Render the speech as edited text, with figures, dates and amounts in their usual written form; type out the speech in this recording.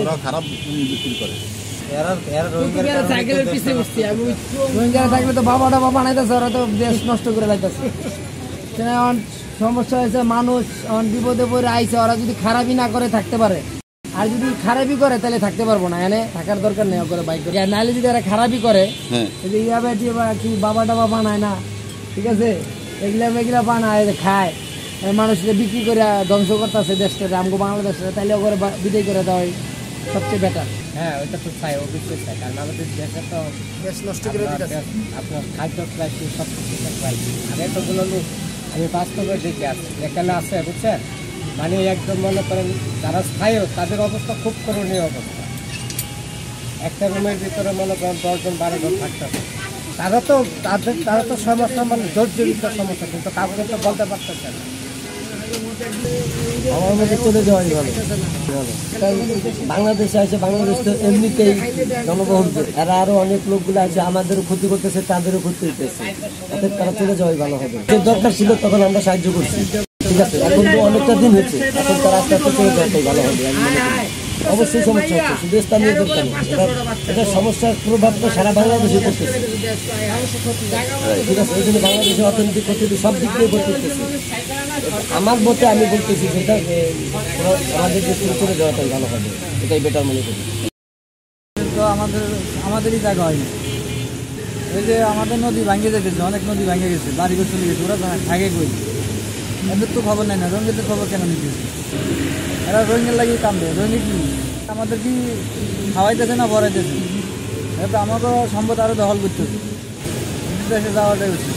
ওরা খারাপ বিক্রি করে। থাকলে তো বাবাটা বানাইতেছে, ওরা তো দেশ নষ্ট করে লাইতেছে। সমস্যা হয়েছে, মানুষ বিপদে পড়ে আইছে, ওরা যদি খারাপই না করে থাকতে পারে, আর যদি খারাপই করে তাহলে থাকতে পারবো না, এনে থাকার দরকার নেই করে বাইক করে। নাহলে যদি এরা খারাপই করে, ইয়াবে কি বাবা টাবা বানায় না, ঠিক আছে, এগুলা বানায় খায়, মানুষকে বিক্রি করে ধ্বংস করতেছে দেশটা, আমগো বাংলাদেশে, তাইলে ওগুলো বিদায় করে দেওয়া সবচেয়ে বেটার। হ্যাঁ, ওইটা তো চাই, অবশ্যই চাই, কারণ আমাদের দেশে তো দেশ নষ্ট করে দিতেছে আপনার খাদ্য প্রাইসি সব কিছু প্রাইসি। আর এতগুলো লোক আমি বাস্তবে দেখে আসছি, এখানে আছে বুঝছেন, মানে একদম মনে করেন যারা স্থায়ী তাদের অবস্থা খুব করণীয় অবস্থা। একটা রুমের ভিতরে মনে করেন 10 জন 12 জন থাকতেছে, তারা তো সমস্যা মানে জর্জরিত সমস্যা, কিন্তু কাউকে তো বলতে পারতেছে না। আমার মধ্যে চলে যাওয়াই ভালো। বাংলাদেশে আছে, বাংলাদেশ তো এমনিতেই জনবহুল, এরা আরো অনেক লোকগুলো আছে, আমাদেরও ক্ষতি করতেছে, তাদেরও ক্ষতি হইতেছে, অর্থাৎ তারা চলে যাওয়াই ভালো হবে। যে দরকার ছিল তখন আমরা সাহায্য করছি, ঠিক আছে, এখন তো অনেকটা দিন হচ্ছে, এখন তারা আস্তে আস্তে চলে যাওয়াটাই ভালো হবে। আমি মনে করি অবশ্যই সমস্যা হচ্ছে, শুধু স্থানীয় দরকার নেই, এটা সমস্যার প্রভাব তো সারা বাংলাদেশে পড়তেছে, ঠিক আছে। এই জন্য বাংলাদেশের অর্থনৈতিক ক্ষতি সব দিক দিয়ে করতেছে। আমার মতে আমি বলতেছি যেটা আমাদের দেশ থেকে চলে যাওয়াটাই ভালো হবে, এটাই বেটার মনে করি। তো আমাদেরই জায়গা হয়নি, এই যে আমাদের নদী ভাঙে যেতেছে, অনেক নদী ভাঙে গেছে, বাড়ি করে চলে গেছে, ওরা থাকে কই, এদের তো খবর নেই না, রোহিঙ্গাদের খবর কেন নিতেছে? এরা রোহিঙ্গার লাগিয়ে কামবে, রোহিঙ্গা কি আমাদের কি খাওয়াইতেছে না ভরাইতেছে? এটা আমাকে সম্পদ আরও দখল করতেছে, দেশে যাওয়াটাই উচিত।